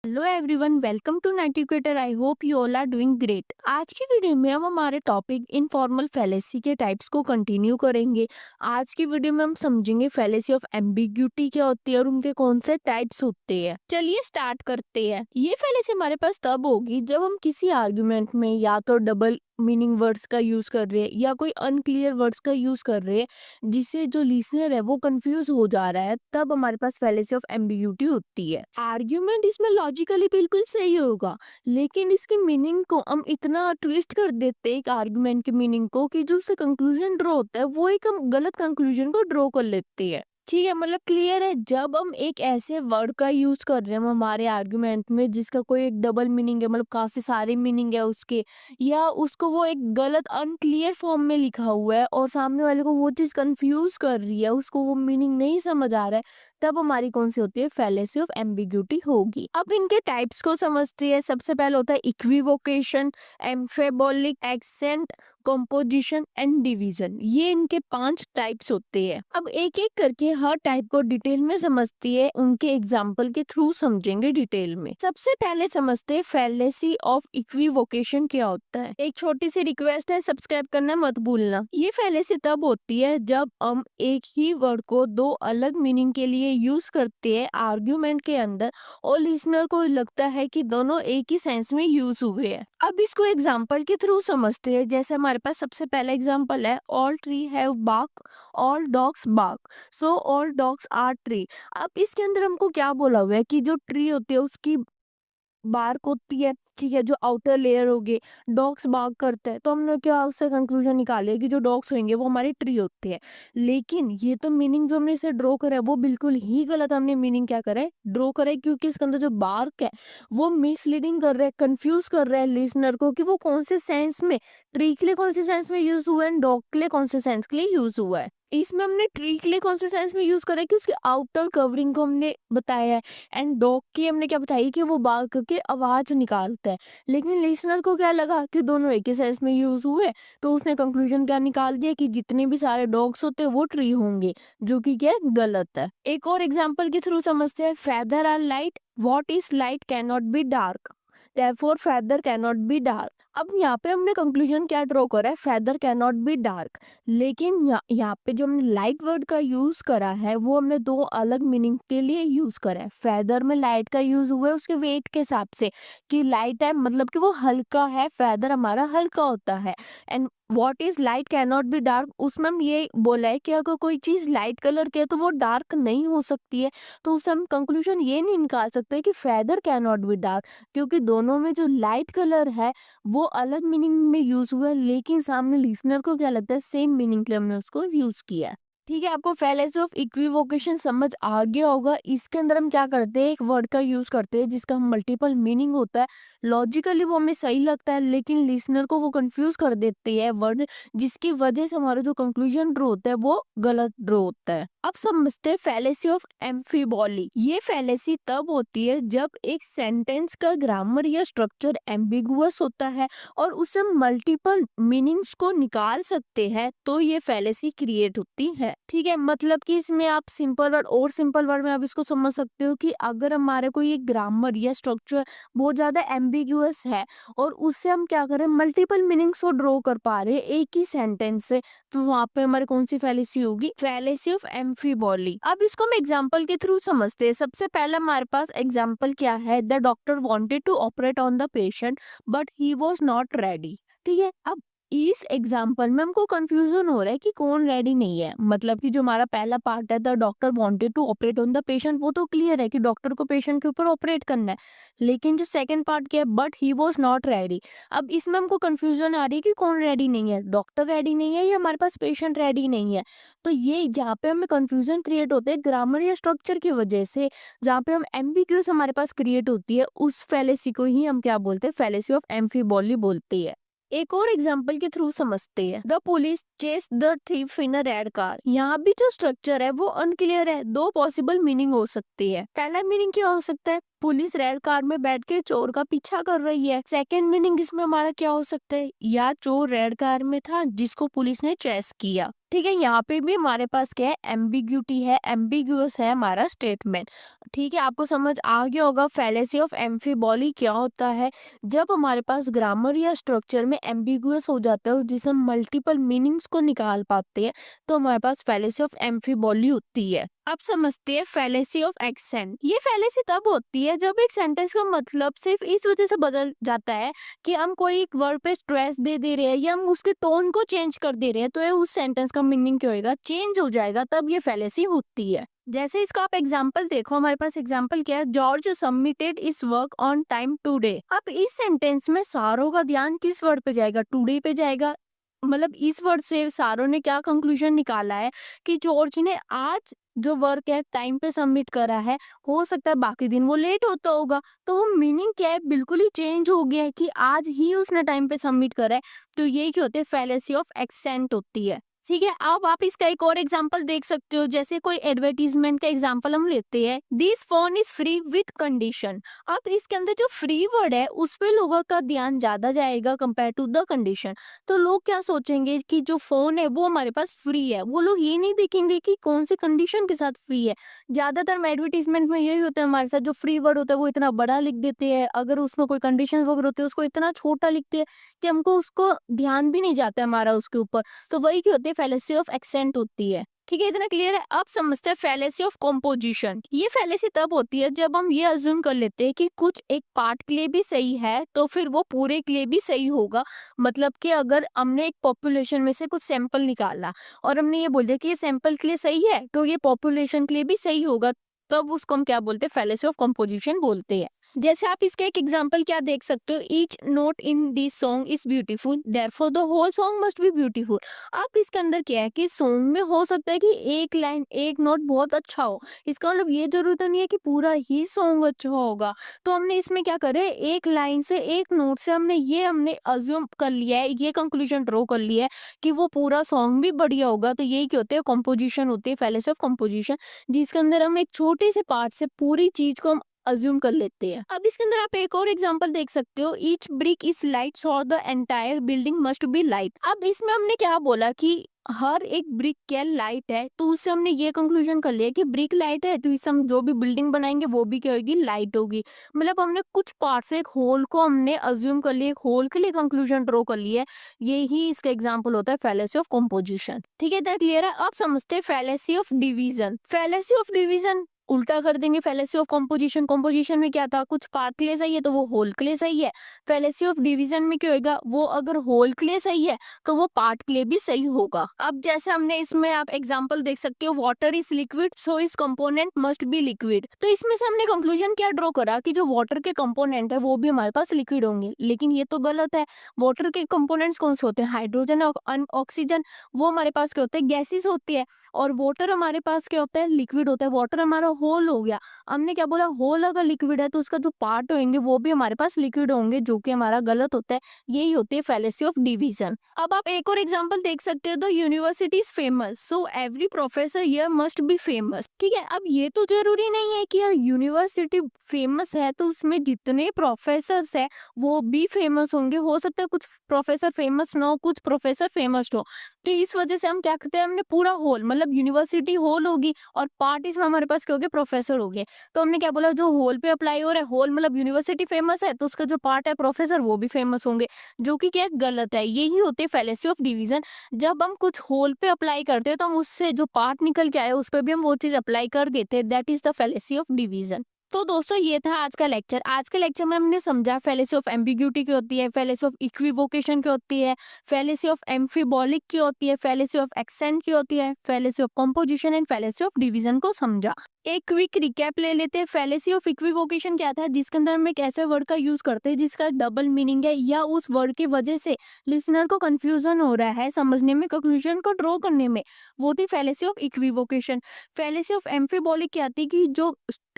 Hello everyone, welcome to नाइटिक्वेटर। I hope you all are doing great. आज की video में हम हमारे टॉपिक इनफॉर्मल फैलेसी के टाइप्स को कंटिन्यू करेंगे। आज की वीडियो में हम समझेंगे फैलेसी ऑफ एम्बिग्यूटी क्या होती है और उनके कौन से टाइप्स होते हैं। चलिए स्टार्ट करते हैं। ये फैलेसी हमारे पास तब होगी जब हम किसी आर्गुमेंट में या तो डबल मीनिंग वर्ड्स का यूज कर रहे हैं या कोई अनक्लियर वर्ड्स का यूज कर रहे हैं जिससे जो लिसनर है वो कंफ्यूज हो जा रहा है, तब हमारे पास फैलेसी ऑफ एम्बिग्यूटी होती है। आर्ग्यूमेंट इसमें लॉजिकली बिल्कुल सही होगा, लेकिन इसकी मीनिंग को हम इतना ट्विस्ट कर देते हैं एक आर्गुमेंट की मीनिंग को कि जो उससे कंक्लूजन ड्रॉ होता है वो एक हम गलत कंक्लूजन को ड्रॉ कर लेते हैं। ठीक है, मतलब क्लियर है। जब हम एक ऐसे वर्ड का यूज कर रहे हैं हम हमारे आर्गुमेंट में जिसका कोई एक डबल मीनिंग है, मतलब काफी सारे मीनिंग है उसके, या उसको वो एक गलत अनक्लियर फॉर्म में लिखा हुआ है और सामने वाले को वो चीज कंफ्यूज कर रही है, उसको वो मीनिंग नहीं समझ आ रहा है, तब हमारी कौन सी होती है, फैलेसी ऑफ एम्बिग्यूटी होगी। अब इनके टाइप्स को समझते हैं। सबसे पहले होता है इक्विवोकेशन, एम्फेबोलिक, एक्सेंट, कंपोजिशन एंड डिवीजन। ये इनके 5 टाइप्स होते हैं। अब एक एक करके हर टाइप को डिटेल में समझती है, उनके एग्जाम्पल के थ्रू समझेंगे डिटेल में। सबसे पहले समझते हैं फैलेसी ऑफ इक्विवोकेशन क्या होता है। एक छोटी सी रिक्वेस्ट है, सब्सक्राइब करना मत भूलना। ये फैलेसी तब होती है जब हम एक ही वर्ड को दो अलग मीनिंग के लिए यूज करते हैं आर्ग्यूमेंट के अंदर और लिसनर को लगता है कि दोनों एक ही सेंस में यूज हुए हैं। अब इसको एग्जाम्पल के थ्रू समझते हैं। जैसे हमारे पास सबसे पहला एग्जाम्पल है, all tree have bark, all dogs bark, so all dogs are tree. अब इसके अंदर हमको क्या बोला हुआ है कि जो ट्री होती है उसकी बार्क होती है, ठीक है, जो आउटर लेयर होगी, डॉग्स बार्क करते हैं, तो हमने क्या उससे कंक्लूजन निकाले कि जो डॉग्स होंगे वो हमारे ट्री होते हैं। लेकिन ये तो मीनिंग जो हमने इसे ड्रॉ करा है वो बिल्कुल ही गलत हमने मीनिंग क्या करा है, ड्रॉ करा है, क्योंकि इसके अंदर जो बार्क है वो मिसलीडिंग कर रहा है, कंफ्यूज कर रहा है लिसनर को कि वो कौन से सेंस में, ट्री के लिए कौन से सेंस में यूज हुआ है, डॉग के लिए कौन से सेंस के लिए यूज हुआ है। इसमें हमने ट्री के लिए कौन से सेंस में यूज करा है कि उसके आउटर कवरिंग को हमने बताया है, एंड डॉग की हमने क्या बताई कि वो बार्क करके आवाज निकालता है। लेकिन लिसनर को क्या लगा कि दोनों एक ही सेंस में यूज हुए, तो उसने कंक्लूजन क्या निकाल दिया कि जितने भी सारे डॉग्स होते हैं वो ट्री होंगे, जो कि क्या गलत है। एक और एग्जांपल के थ्रू समझते हैं, feather are light, what is light can not be dark, therefore feather cannot be dark। अब यहाँ पे हमने कंक्लूजन क्या ड्रॉ करा है, feather can not be dark. लेकिन यहाँ पे जो हमने लाइट वर्ड का यूज करा है वो हमने दो अलग मीनिंग के लिए यूज करा है। फेदर में लाइट का यूज हुआ है उसके वेट के हिसाब से कि लाइट है मतलब कि वो हल्का है, फेदर हमारा हल्का होता है। And what is light can not be dark, उसमें हम ये बोला है कि अगर कोई चीज लाइट कलर की है तो वो डार्क नहीं हो सकती है। तो उससे हम कंक्लूजन ये नहीं निकाल सकते कि feather can not be dark, क्योंकि दोनों में जो लाइट कलर है वो अलग मीनिंग में यूज हुआ है, लेकिन सामने लिसनर को क्या लगता है सेम मीनिंग के लिए हमने उसको यूज किया है। ठीक है, आपको फैलेसी ऑफ इक्विवोकेशन समझ आ गया होगा। इसके अंदर हम क्या करते हैं, एक वर्ड का यूज करते हैं जिसका मल्टीपल मीनिंग होता है। लॉजिकली वो हमें सही लगता है, लेकिन लिसनर को वो कंफ्यूज कर देते हैं वर्ड, जिसकी वजह से हमारा जो कंक्लूजन ड्रॉ होता है वो गलत ड्रॉ होता है। अब समझते हैं फैलेसी ऑफ एम्फीबॉली। ये फैलेसी तब होती है जब एक सेंटेंस का ग्रामर या स्ट्रक्चर एम्बिगुअस होता है और उससे मल्टीपल मीनिंग्स को निकाल सकते हैं, तो ये फैलेसी क्रिएट होती है। ठीक है, मतलब कि इसमें आप सिंपल वर्ड और सिंपल वर्ड में आप इसको समझ सकते हो कि अगर हमारे कोई एक ग्रामर या स्ट्रक्चर बहुत ज्यादा एम्बिगुअस है और उससे हम क्या करें, मल्टीपल मीनिंग्स को ड्रॉ कर पा रहे हैं एक ही सेंटेंस से, तो वहां पे हमारी कौन सी फैलेसी होगी, फैलेसी ऑफ एम्फीबॉली। अब इसको हम एग्जांपल के थ्रू समझते हैं। सबसे पहला हमारे पास एग्जांपल क्या है, the doctor wanted to operate on the patient but he was not ready. ठीक है, अब इस एग्जाम्पल में हमको कंफ्यूजन हो रहा है कि कौन रेडी नहीं है। मतलब कि जो हमारा पहला पार्ट है, the doctor wanted to operate on the patient, वो तो क्लियर है कि डॉक्टर को पेशेंट के ऊपर ऑपरेट करना है। लेकिन जो सेकंड पार्ट क्या है, but he was not ready, अब इसमें हमको कंफ्यूजन आ रही है कि कौन रेडी नहीं है, डॉक्टर रेडी नहीं है या हमारे पास पेशेंट रेडी नहीं है। तो ये जहाँ पे हमें कंफ्यूजन क्रिएट होते हैं ग्रामर या स्ट्रक्चर की वजह से, जहाँ पे हम एम्बिग्यूअस हमारे पास क्रिएट होती है, उस फैलेसी को ही हम क्या बोलते हैं, फैलेसी ऑफ एम्फीबॉली बोलते हैं। एक और एग्जाम्पल के थ्रू समझते हैं, the police chase the thief in a red car. यहाँ भी जो स्ट्रक्चर है वो अनक्लियर है, दो पॉसिबल मीनिंग हो सकती है। पहला मीनिंग क्या हो सकता है, पुलिस रेड कार में बैठ के चोर का पीछा कर रही है। सेकंड मीनिंग इसमें हमारा क्या हो सकता है, या चोर रेड कार में था जिसको पुलिस ने चेस किया। ठीक है, यहाँ पे भी हमारे पास क्या है, एम्बिग्यूटी है, एम्बिग्यूअस है हमारा स्टेटमेंट। ठीक है, आपको समझ आ गया होगा फैलेसी ऑफ एम्फीबॉली क्या होता है। जब हमारे पास ग्रामर या स्ट्रक्चर में एम्बिगुअस हो जाता है और जिसे हम मल्टीपल मीनिंग्स को निकाल पाते हैं, तो हमारे पास फैलेसी ऑफ एम्फीबॉली होती है। अब समझते हैं फैलेसी ऑफ एक्सेंट। ये फैलेसी तब होती है जब एक सेंटेंस का मतलब सिर्फ इस वजह से बदल जाता है कि हम कोई एक वर्ड पे स्ट्रेस दे रहे हैं या हम उसके टोन को चेंज कर दे रहे हैं, तो ये उस सेंटेंस का मीनिंग क्या होएगा, चेंज हो जाएगा, तब ये फैलेसी होती है। जैसे इसका आप एग्जाम्पल देखो, हमारे पास एग्जाम्पल क्या है, जॉर्ज सबमिटेड इस वर्क ऑन टाइम टुडे। अब इस सेंटेंस में सारों का ध्यान किस वर्ड पे जाएगा, टुडे पे जाएगा। मतलब इस वर्ड से सारों ने क्या कंक्लूजन निकाला है कि जॉर्ज ने आज जो वर्क है टाइम पे सबमिट करा है, हो सकता है बाकी दिन वो लेट होता होगा। तो मीनिंग क्या है, बिल्कुल ही चेंज हो गया है कि आज ही उसने टाइम पे सबमिट करा है। तो ये क्या होते हैं, फैलेसी ऑफ एक्सेंट होती है। ठीक है, अब आप इसका एक और एग्जांपल देख सकते हो, जैसे कोई एडवर्टीजमेंट का एग्जांपल हम लेते हैं, this phone is free with condition. अब इसके अंदर जो फ्री वर्ड है उस पे लोगों का ध्यान ज्यादा जाएगा कंपेयर टू द कंडीशन। तो लोग क्या सोचेंगे कि जो फोन है वो हमारे पास फ्री है, वो लोग ये नहीं देखेंगे कि कौन सी कंडीशन के साथ फ्री है। ज्यादातर एडवर्टीजमेंट में यही होता है हमारे साथ, जो फ्री वर्ड होता है वो इतना बड़ा लिख देते हैं, अगर उसमें कोई कंडीशन वगैरह होती है उसको इतना छोटा लिखते हैं कि हमको उसको ध्यान भी नहीं जाता है हमारा उसके ऊपर। तो वही क्या होती है, फैलेसी ऑफ एक्सेंट होती है। ठीक है, इतना क्लियर है। अब समझते हैं फैलेसी ऑफ कॉम्पोजिशन। ये फैलेसी तब होती है जब हम ये अज्यूम कर लेते हैं कि कुछ एक पार्ट के लिए भी सही है तो फिर वो पूरे के लिए भी सही होगा। मतलब कि अगर हमने एक पॉपुलेशन में से कुछ सैंपल निकाला और हमने ये बोल दिया कि ये सैंपल के लिए सही है तो ये पॉपुलेशन के लिए भी सही होगा, तब उसको हम क्या बोलते हैं, फैलेसी ऑफ कॉम्पोजिशन बोलते हैं। जैसे आप इसका एक एग्जांपल क्या देख सकते हो, each note in this song is beautiful therefore the whole song must be beautiful. आप इसके अंदर क्या है कि सॉन्ग में हो सकता है कि एक लाइन एक नोट बहुत अच्छा हो, इसका मतलब ये जरूरत नहीं है कि पूरा ही सॉन्ग अच्छा होगा। तो हमने इसमें क्या करे, एक लाइन से एक नोट से हमने अज्यूम कर लिया है, ये कंक्लूजन ड्रॉ कर लिया है कि वो पूरा सॉन्ग भी बढ़िया होगा। तो यही क्या होते हैं, कॉम्पोजिशन होती है, फैलेसी ऑफ कॉम्पोजिशन, जिसके अंदर हम एक छोटे से पार्ट से पूरी चीज को हम अज्यूम कर लेते हैं। अब इसके अंदर आप एक और एग्जांपल देख सकते हो, each brick is light so the entire building must be light. अब इसमें हमने क्या बोला कि हर एक ब्रिक क्या लाइट है, तो उससे हमने ये कंक्लूजन कर लिया कि ब्रिक लाइट है तो इससे हम जो भी बिल्डिंग बनाएंगे वो भी क्या होगी, लाइट होगी। मतलब हमने कुछ पार्ट से एक होल को हमने अज्यूम कर लिया, एक होल के लिए कंक्लूजन ड्रॉ कर लिया है। यही इसका एग्जांपल होता है फैलेसी ऑफ कॉम्पोजिशन। ठीक है, इतना क्लियर है। अब समझते हैं fallacy of division. Fallacy of division उल्टा कर देंगे फैलेसी ऑफ कॉम्पोजिशन। कॉम्पोजिशन में क्या था, कुछ पार्ट के लिए सही है तो वो होल के लिए सही है। फैलेसी ऑफ डिवीजन में क्या होगा, वो अगर होल के लिए सही है तो वो पार्ट के लिए भी सही होगा। अब जैसे हमने इसमें आप एग्जांपल देख सकते हो, वाटर इज लिक्विड सो इस कंपोनेंट मस्ट बी लिक्विड। तो इसमें से हमने कंक्लूजन क्या ड्रॉ करा कि जो वाटर के कंपोनेंट है वो भी हमारे पास लिक्विड होंगे, लेकिन ये तो गलत है। वाटर के कंपोनेंट्स कौन से होते हैं, हाइड्रोजन और ऑक्सीजन, वो हमारे पास क्या होते हैं, गैसेस होती है। और वाटर हमारे पास क्या होता है, लिक्विड होता है। वाटर हमारा होल हो गया। हमने क्या बोला, होल अगर लिक्विड है तो उसका जो पार्ट होंगे वो भी हमारे पास लिक्विड होंगे, जो कि हमारा गलत होता है। यही होती है फैलेसी ऑफ डिवीजन। अब आप एक और एग्जांपल देख सकते हो, the university is famous so every professor here must be famous. ठीक है, अब ये तो जरूरी नहीं है कि यूनिवर्सिटी फेमस है तो उसमें जितने प्रोफेसर है वो भी फेमस होंगे। हो सकता है कुछ प्रोफेसर फेमस ना हो, कुछ प्रोफेसर फेमस हो। तो इस वजह से हम क्या करते हैं, हमने पूरा होल मतलब यूनिवर्सिटी होल होगी और पार्ट इसमें हमारे पास क्या हो गए, प्रोफेसर हो गए। तो हमने क्या बोला, जो होल पे अप्लाई हो रहा है, होल मतलब यूनिवर्सिटी फेमस है तो उसका जो पार्ट है प्रोफेसर वो भी फेमस होंगे, जो कि क्या गलत है। यही होती है फैलेसी ऑफ डिवीजन। जब हम कुछ होल पे अप्लाई करते हैं तो हम उससे जो पार्ट निकल के आए उस पर भी हम वो चीज अप्लाई कर देते हैं। That is the fallacy of division. तो दोस्तों ये था आज का लेक्चर। आज के लेक्चर में हमने समझा फैलेसी ऑफ एम्बिग्यूटी की होती है, फैलेसी ऑफ इक्विवोकेशन की होती है, फैलेसी ऑफ एम्फीबॉलिक की होती है, फैलेसी ऑफ एक्सेंट की होती है, fallacy of composition and fallacy of division को समझा। एक क्विक रिकैप ले लेते हैं। फैलेसी ऑफ इक्विवोकेशन क्या था, जिसके अंदर हम एक ऐसे वर्ड का यूज करते हैं जिसका डबल मीनिंग है या उस वर्ड की वजह से लिसनर को कंफ्यूजन हो रहा है समझने में, कंक्लूजन को ड्रॉ करने में, वो थी fallacy of equivocation. Fallacy of amphibolic क्या थी कि जो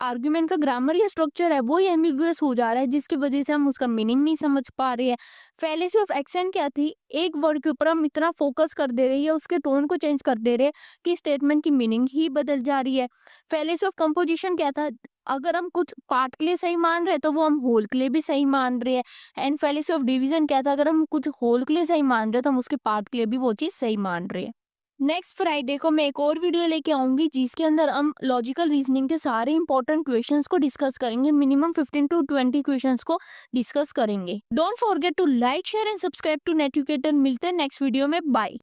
आर्ग्यूमेंट का ग्रामर या स्ट्रक्चर है वो ही एम्बिगुअस हो जा रहा है, जिसकी वजह से हम उसका मीनिंग नहीं समझ पा रहे हैं। फैलेसी ऑफ एक्सेंट क्या थी, एक वर्ड के ऊपर हम इतना फोकस कर दे रहे हैं या उसके टोन को चेंज कर दे रहे हैं कि स्टेटमेंट की मीनिंग ही बदल जा रही है। फैलेसी ऑफ कंपोजिशन क्या था, अगर हम कुछ पार्ट के लिए सही मान रहे हैं तो वो हम होल के लिए भी सही मान रहे हैं। एंड फैलेसी ऑफ डिवीजन क्या था, अगर हम कुछ होल के लिए सही मान रहे हैं तो हम उसके पार्ट के लिए भी वो चीज सही मान रहे हैं। नेक्स्ट फ्राइडे को मैं एक और वीडियो लेके आऊंगी जिसके अंदर हम लॉजिकल रीजनिंग के सारे इंपॉर्टेंट क्वेश्चंस को डिस्कस करेंगे। मिनिमम 15 to 20 क्वेश्चंस को डिस्कस करेंगे। Don't forget to like share and subscribe to net educator. मिलते हैं नेक्स्ट वीडियो में। बाय।